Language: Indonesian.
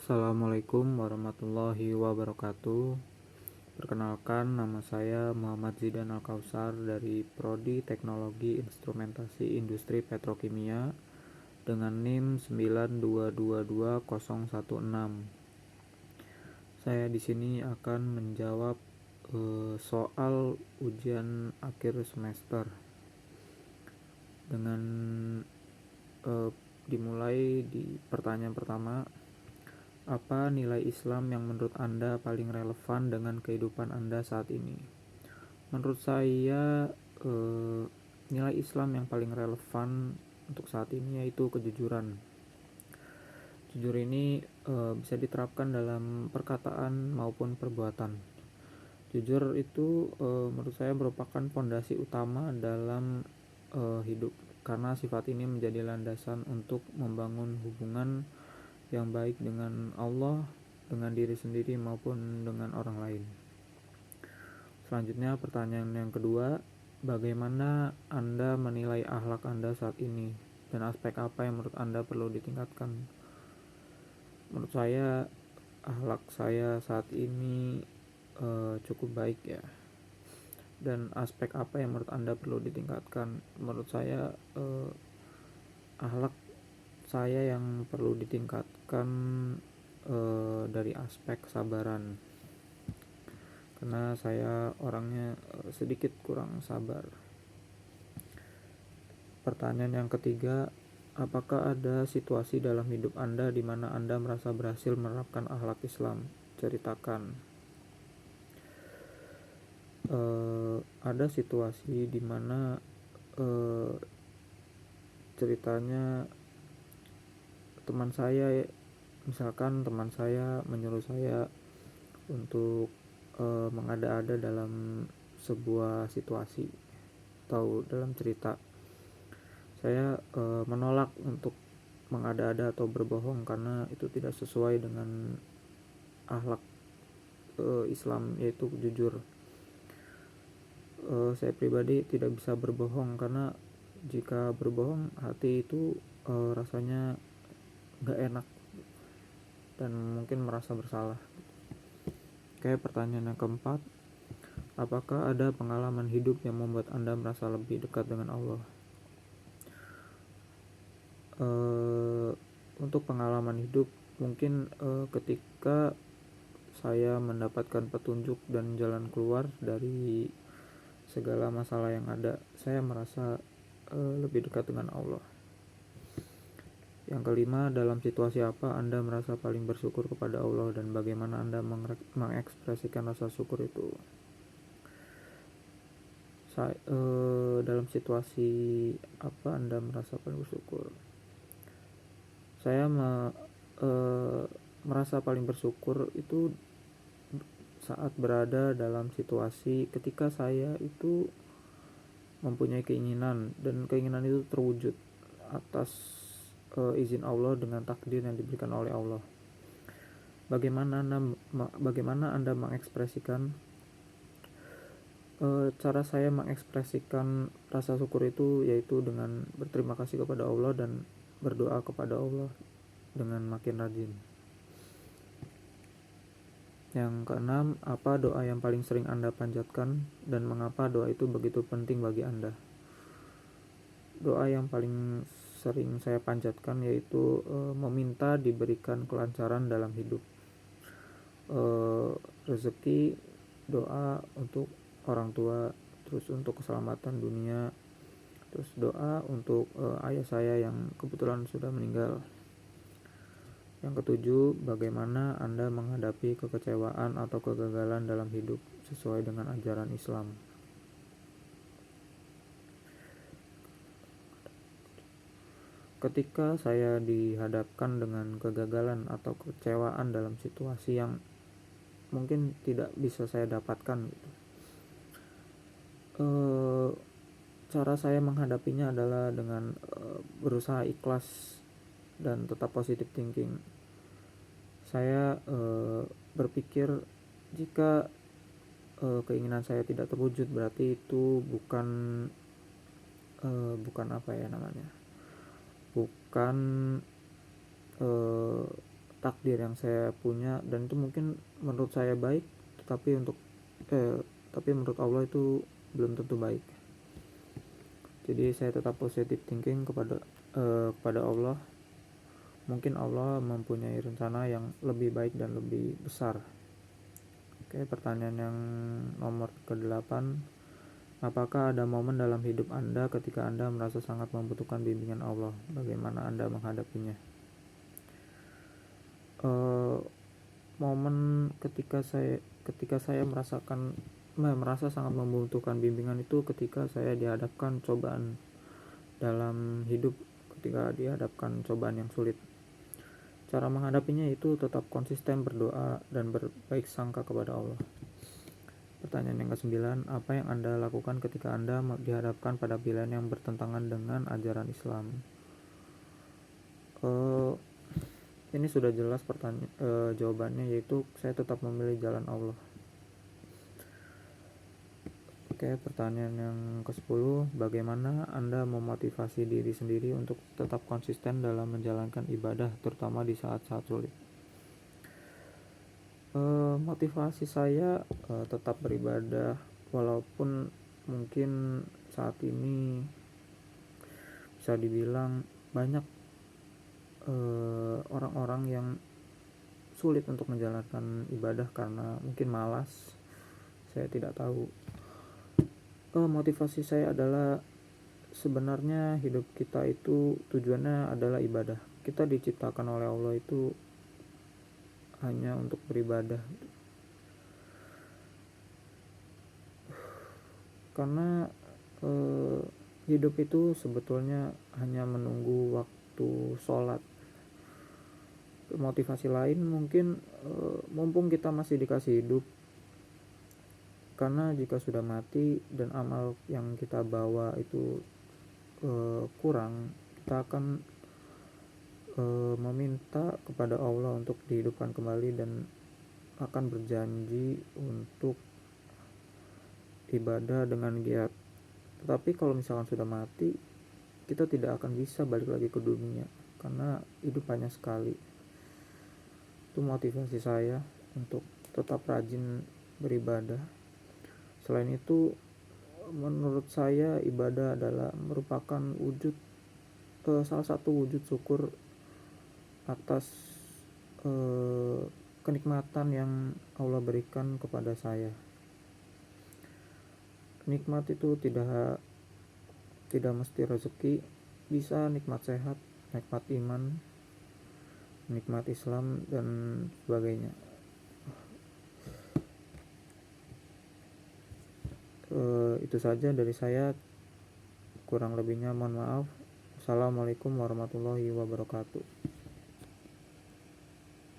Assalamualaikum warahmatullahi wabarakatuh. Perkenalkan, nama saya Muhammad Zidan Al-Kausar dari Prodi Teknologi Instrumentasi Industri Petrokimia dengan NIM 9222016. Saya di sini akan menjawab soal ujian akhir semester dengan dimulai di pertanyaan pertama. Apa nilai Islam yang menurut Anda paling relevan dengan kehidupan Anda saat ini? Menurut saya, nilai Islam yang paling relevan untuk saat ini yaitu kejujuran. Jujur ini bisa diterapkan dalam perkataan maupun perbuatan. Jujur itu menurut saya merupakan fondasi utama dalam hidup, karena sifat ini menjadi landasan untuk membangun hubungan yang baik dengan Allah, dengan diri sendiri maupun dengan orang lain. Selanjutnya pertanyaan yang kedua, bagaimana Anda menilai akhlak Anda saat ini dan aspek apa yang menurut Anda perlu ditingkatkan? Menurut saya akhlak saya saat ini cukup baik ya. Dan aspek apa yang menurut Anda perlu ditingkatkan? Menurut saya akhlak saya yang perlu ditingkatkan dari aspek kesabaran, karena saya orangnya sedikit kurang sabar. Pertanyaan yang ketiga, apakah ada situasi dalam hidup Anda di mana Anda merasa berhasil menerapkan akhlak Islam? Ceritakan. Ada situasi di mana ceritanya misalkan teman saya menyuruh saya untuk mengada-ada dalam sebuah situasi atau dalam cerita. Saya menolak untuk mengada-ada atau berbohong karena itu tidak sesuai dengan akhlak Islam, yaitu jujur. Saya pribadi tidak bisa berbohong karena jika berbohong hati itu rasanya gak enak dan mungkin merasa bersalah. Oke, pertanyaan yang keempat, apakah ada pengalaman hidup yang membuat Anda merasa lebih dekat dengan Allah? Untuk pengalaman hidup, mungkin ketika saya mendapatkan petunjuk dan jalan keluar dari segala masalah yang ada, saya merasa lebih dekat dengan Allah. Yang kelima, dalam situasi apa Anda merasa paling bersyukur kepada Allah dan bagaimana Anda mengekspresikan rasa syukur itu? Dalam situasi apa Anda merasa paling bersyukur? Saya merasa paling bersyukur itu saat berada dalam situasi ketika saya itu mempunyai keinginan dan keinginan itu terwujud atas izin Allah dengan takdir yang diberikan oleh Allah. Bagaimana Anda mengekspresikan? Cara saya mengekspresikan rasa syukur itu yaitu dengan berterima kasih kepada Allah dan berdoa kepada Allah dengan makin rajin. Yang keenam, apa doa yang paling sering Anda panjatkan dan mengapa doa itu begitu penting bagi Anda? Doa yang paling sering saya panjatkan yaitu meminta diberikan kelancaran dalam hidup, rezeki, doa untuk orang tua, terus untuk keselamatan dunia, terus doa untuk ayah saya yang kebetulan sudah meninggal. Yang ketujuh, bagaimana Anda menghadapi kekecewaan atau kegagalan dalam hidup sesuai dengan ajaran Islam? Ketika saya dihadapkan dengan kegagalan atau kekecewaan dalam situasi yang mungkin tidak bisa saya dapatkan gitu, cara saya menghadapinya adalah dengan berusaha ikhlas dan tetap positive thinking. Saya berpikir jika keinginan saya tidak terwujud berarti itu bukan apa ya namanya, bukan takdir yang saya punya, dan itu mungkin menurut saya baik, tapi menurut Allah itu belum tentu baik. Jadi saya tetap positive thinking kepada Allah. Mungkin Allah mempunyai rencana yang lebih baik dan lebih besar. Oke, pertanyaan yang nomor ke-8. Apakah ada momen dalam hidup Anda ketika Anda merasa sangat membutuhkan bimbingan Allah? Bagaimana Anda menghadapinya? Momen ketika saya merasa sangat membutuhkan bimbingan itu ketika saya dihadapkan cobaan dalam hidup, ketika dihadapkan cobaan yang sulit. Cara menghadapinya itu tetap konsisten berdoa dan berbaik sangka kepada Allah. Pertanyaan yang ke-9, apa yang Anda lakukan ketika Anda dihadapkan pada pilihan yang bertentangan dengan ajaran Islam? Ini sudah jelas jawabannya, yaitu saya tetap memilih jalan Allah. Oke, pertanyaan yang ke-10, bagaimana Anda memotivasi diri sendiri untuk tetap konsisten dalam menjalankan ibadah, terutama di saat-saat sulit? Motivasi saya tetap beribadah, walaupun mungkin saat ini bisa dibilang banyak orang-orang yang sulit untuk menjalankan ibadah karena mungkin malas. Saya tidak tahu. Motivasi saya adalah sebenarnya hidup kita itu tujuannya adalah ibadah. Kita diciptakan oleh Allah itu hanya untuk beribadah. Karena hidup itu sebetulnya hanya menunggu waktu sholat. Motivasi lain mungkin mumpung kita masih dikasih hidup, karena jika sudah mati dan amal yang kita bawa itu kurang, kita akan meminta kepada Allah untuk dihidupkan kembali dan akan berjanji untuk ibadah dengan giat. Tetapi kalau misalkan sudah mati, kita tidak akan bisa balik lagi ke dunia karena hidup hanya sekali. Itu motivasi saya untuk tetap rajin beribadah. Selain itu, menurut saya ibadah adalah merupakan salah satu wujud syukur atas kenikmatan yang Allah berikan kepada saya. Nikmat itu tidak mesti rezeki, bisa nikmat sehat, nikmat iman, nikmat Islam, dan sebagainya. Itu saja dari saya, kurang lebihnya mohon maaf. Assalamualaikum warahmatullahi wabarakatuh.